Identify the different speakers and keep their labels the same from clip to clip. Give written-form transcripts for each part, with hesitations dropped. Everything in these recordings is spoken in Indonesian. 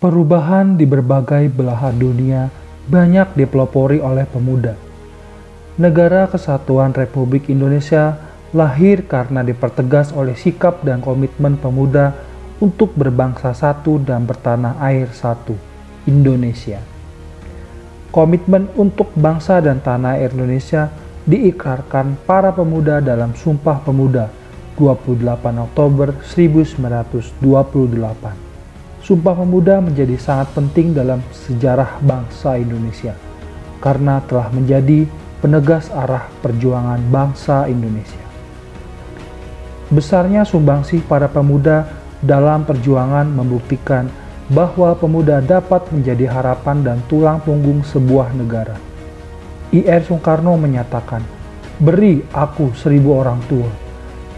Speaker 1: Perubahan di berbagai belahan dunia banyak dipelopori oleh pemuda. Negara Kesatuan Republik Indonesia lahir karena dipertegas oleh sikap dan komitmen pemuda untuk berbangsa satu dan bertanah air satu, Indonesia. Komitmen untuk bangsa dan tanah air Indonesia diikrarkan para pemuda dalam Sumpah Pemuda 28 Oktober 1928. Sumpah Pemuda menjadi sangat penting dalam sejarah bangsa Indonesia karena telah menjadi penegas arah perjuangan bangsa Indonesia. Besarnya sumbangsih para pemuda dalam perjuangan membuktikan bahwa pemuda dapat menjadi harapan dan tulang punggung sebuah negara. Ir Soekarno menyatakan, "Beri aku 1000 orang tua,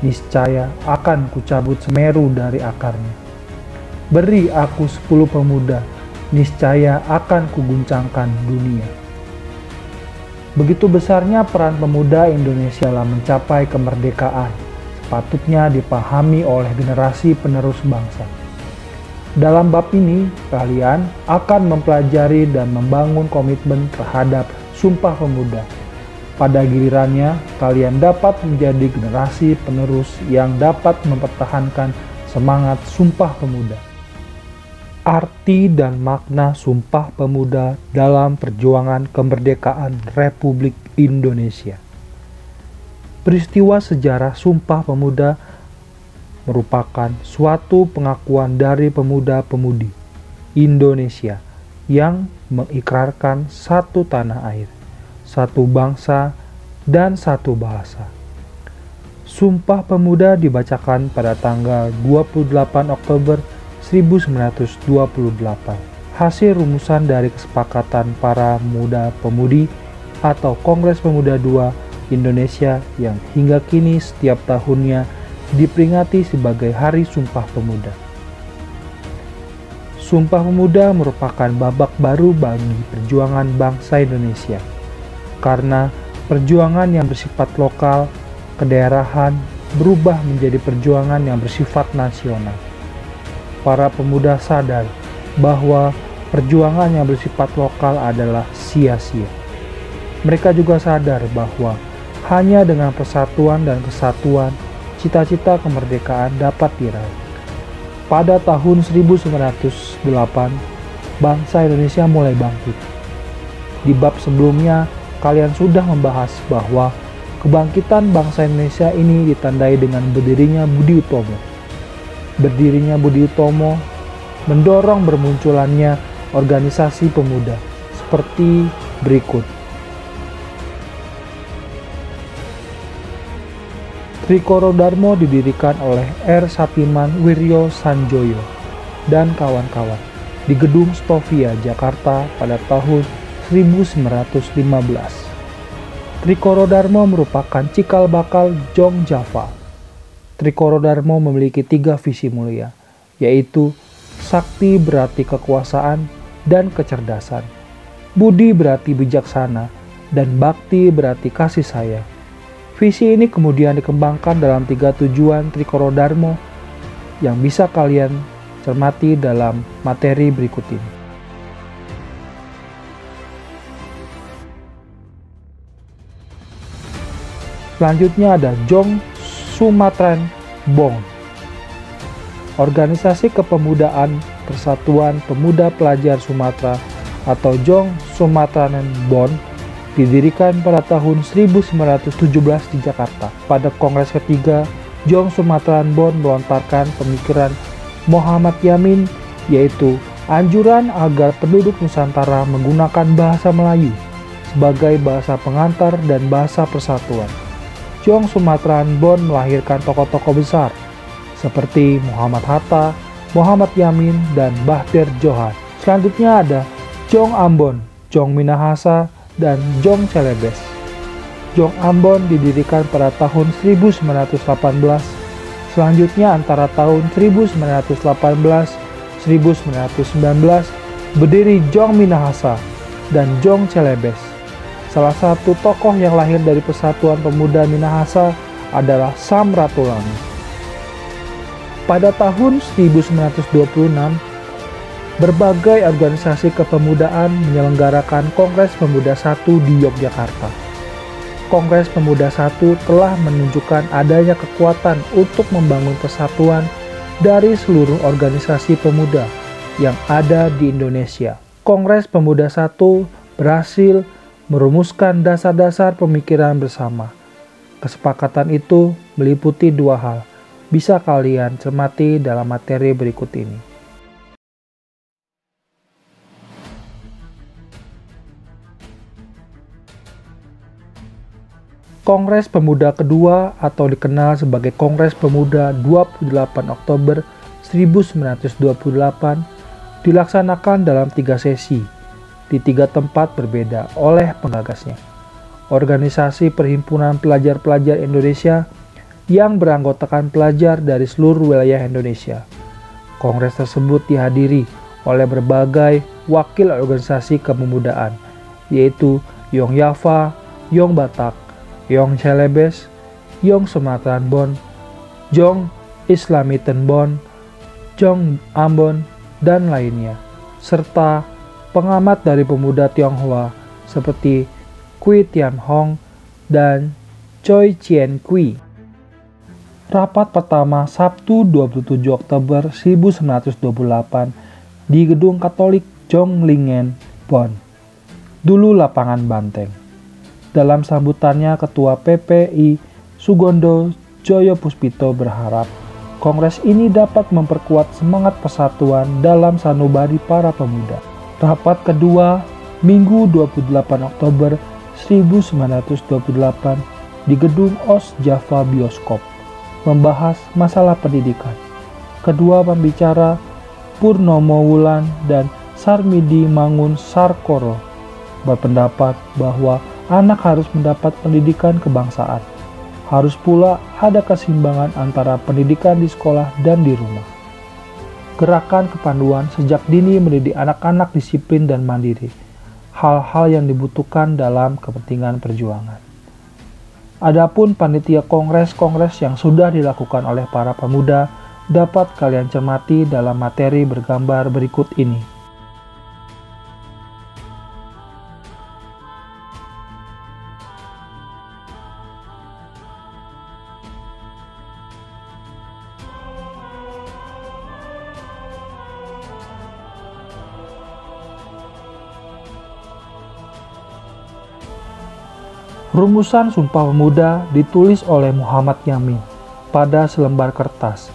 Speaker 1: niscaya akan kucabut Semeru dari akarnya. Beri aku 10 pemuda, niscaya akan kuguncangkan dunia." Begitu besarnya peran pemuda Indonesia dalam mencapai kemerdekaan, sepatutnya dipahami oleh generasi penerus bangsa. Dalam bab ini, kalian akan mempelajari dan membangun komitmen terhadap Sumpah Pemuda. Pada gilirannya, kalian dapat menjadi generasi penerus yang dapat mempertahankan semangat Sumpah Pemuda. Arti dan makna Sumpah Pemuda dalam perjuangan kemerdekaan Republik Indonesia. Peristiwa sejarah Sumpah Pemuda merupakan suatu pengakuan dari pemuda-pemudi Indonesia yang mengikrarkan satu tanah air, satu bangsa, dan satu bahasa. Sumpah Pemuda dibacakan pada tanggal 28 Oktober 1928, hasil rumusan dari kesepakatan para pemuda-pemudi atau Kongres Pemuda II Indonesia yang hingga kini setiap tahunnya diperingati sebagai Hari Sumpah Pemuda. Sumpah Pemuda merupakan babak baru bagi perjuangan bangsa Indonesia, karena perjuangan yang bersifat lokal, kedaerahan, berubah menjadi perjuangan yang bersifat nasional. Para pemuda sadar bahwa perjuangan yang bersifat lokal adalah sia-sia. Mereka juga sadar bahwa hanya dengan persatuan dan kesatuan, cita-cita kemerdekaan dapat diraih. Pada tahun 1908, bangsa Indonesia mulai bangkit. Di bab sebelumnya, kalian sudah membahas bahwa kebangkitan bangsa Indonesia ini ditandai dengan berdirinya Budi Utomo. Berdirinya Budi Utomo mendorong bermunculannya organisasi pemuda seperti berikut. Trikoro Darmo didirikan oleh R. Satiman Wiryo Sanjoyo dan kawan-kawan di Gedung Stovia, Jakarta pada tahun 1915. Trikoro Darmo merupakan cikal bakal Jong Java. Trikoro Darmo memiliki 3 visi mulia, yaitu sakti berarti kekuasaan dan kecerdasan, budi berarti bijaksana, dan bakti berarti kasih sayang. Visi ini kemudian dikembangkan dalam 3 tujuan Trikoro Darmo yang bisa kalian cermati dalam materi berikut ini. Selanjutnya ada Jong Sumatran Bong, organisasi kepemudaan Persatuan Pemuda Pelajar Sumatera atau Jong Sumatranen Bon, didirikan pada tahun 1917 di Jakarta. Pada Kongres ketiga, Jong Sumatran Bon melontarkan pemikiran Muhammad Yamin, yaitu anjuran agar penduduk Nusantara menggunakan bahasa Melayu sebagai bahasa pengantar dan bahasa persatuan. Jong Sumatran Bon melahirkan tokoh-tokoh besar seperti Muhammad Hatta, Muhammad Yamin, dan Bahtir Johan. Selanjutnya ada Jong Ambon, Jong Minahasa, dan Jong Celebes. Jong Ambon didirikan pada tahun 1918. Selanjutnya antara tahun 1918-1919 berdiri Jong Minahasa dan Jong Celebes. Salah satu tokoh yang lahir dari Persatuan Pemuda Minahasa adalah Sam Ratulangi. Pada tahun 1926, berbagai organisasi kepemudaan menyelenggarakan Kongres Pemuda I di Yogyakarta. Kongres Pemuda I telah menunjukkan adanya kekuatan untuk membangun persatuan dari seluruh organisasi pemuda yang ada di Indonesia. Kongres Pemuda I berhasil merumuskan dasar-dasar pemikiran bersama. Kesepakatan itu meliputi dua hal. Bisa kalian cermati dalam materi berikut ini. Kongres Pemuda kedua atau dikenal sebagai Kongres Pemuda 28 Oktober 1928 dilaksanakan dalam 3 sesi di 3 tempat berbeda oleh penggagasnya. Organisasi Perhimpunan Pelajar-Pelajar Indonesia yang beranggotakan pelajar dari seluruh wilayah Indonesia. Kongres tersebut dihadiri oleh berbagai wakil organisasi kepemudaan, yaitu Yong Yava, Yong Batak, Yong Celebes, Yong Sumatran Bon, Jong Islamiten Bon, Jong Ambon, dan lainnya, serta pengamat dari pemuda Tionghoa seperti Kui Tian Hong dan Choi Chien Kui. Rapat pertama Sabtu 27 Oktober 1928 di Gedung Katolik Zhonglingen, Bonn, dulu Lapangan Banteng. Dalam sambutannya, Ketua PPI Sugondo Joyopuspito berharap Kongres ini dapat memperkuat semangat persatuan dalam sanubari para pemuda. Rapat kedua, Minggu 28 Oktober 1928 di Gedung Os Java Bioskop, membahas masalah pendidikan. Kedua pembicara, Purnomo Wulan dan Sarmidi Mangun Sarkoro, berpendapat bahwa anak harus mendapat pendidikan kebangsaan. Harus pula ada keseimbangan antara pendidikan di sekolah dan di rumah. Gerakan kepanduan sejak dini mendidik anak-anak disiplin dan mandiri, hal-hal yang dibutuhkan dalam kepentingan perjuangan. Adapun panitia kongres-kongres yang sudah dilakukan oleh para pemuda dapat kalian cermati dalam materi bergambar berikut ini. Rumusan Sumpah Pemuda ditulis oleh Muhammad Yamin pada selembar kertas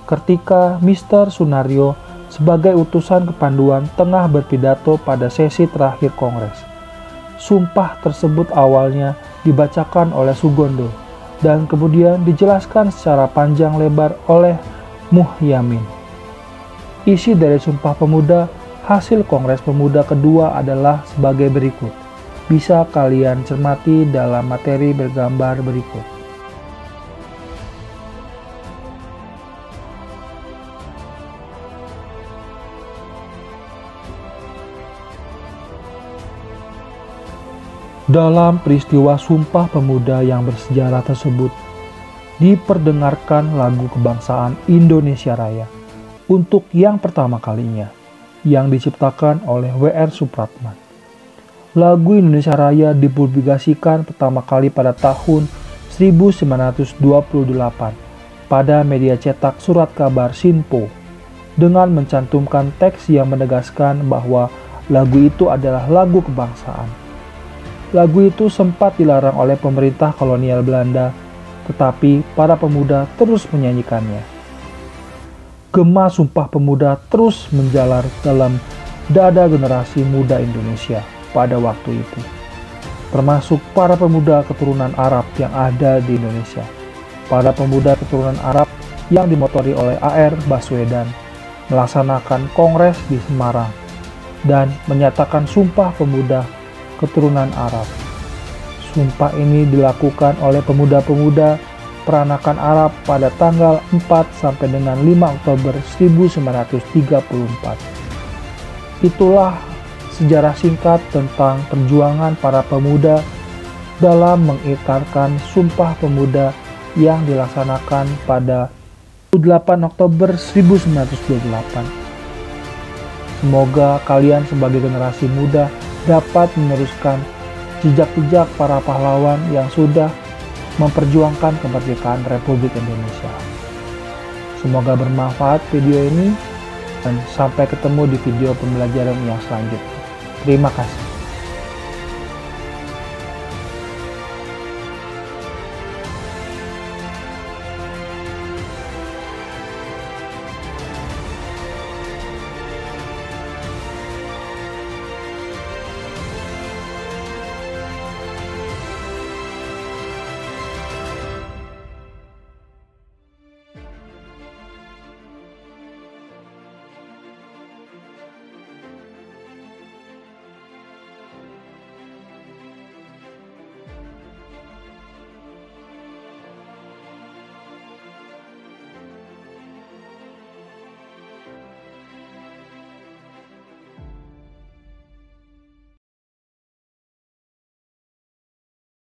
Speaker 1: ketika Mr. Sunario sebagai utusan kepanduan tengah berpidato pada sesi terakhir Kongres. Sumpah tersebut awalnya dibacakan oleh Sugondo dan kemudian dijelaskan secara panjang lebar oleh Yamin. Isi dari Sumpah Pemuda hasil Kongres Pemuda kedua adalah sebagai berikut. Bisa kalian cermati dalam materi bergambar berikut. Dalam peristiwa Sumpah Pemuda yang bersejarah tersebut, diperdengarkan lagu kebangsaan Indonesia Raya untuk yang pertama kalinya, yang diciptakan oleh W.R. Supratman. Lagu Indonesia Raya dipublikasikan pertama kali pada tahun 1928 pada media cetak Surat Kabar Sinpo dengan mencantumkan teks yang menegaskan bahwa lagu itu adalah lagu kebangsaan. Lagu itu sempat dilarang oleh pemerintah kolonial Belanda, tetapi para pemuda terus menyanyikannya. Gema Sumpah Pemuda terus menjalar dalam dada generasi muda Indonesia pada waktu itu, termasuk para pemuda keturunan Arab yang ada di Indonesia. Para pemuda keturunan Arab yang dimotori oleh A.R. Baswedan melaksanakan kongres di Semarang dan menyatakan Sumpah Pemuda keturunan Arab. Sumpah ini dilakukan oleh pemuda-pemuda peranakan Arab pada tanggal 4 sampai dengan 5 Oktober 1934. Itulah sejarah singkat tentang perjuangan para pemuda dalam mengikrarkan Sumpah Pemuda yang dilaksanakan pada 8 Oktober 1928. Semoga kalian sebagai generasi muda dapat meneruskan jejak-jejak para pahlawan yang sudah memperjuangkan kemerdekaan Republik Indonesia. Semoga bermanfaat video ini, dan sampai ketemu di video pembelajaran yang selanjutnya. Terima kasih.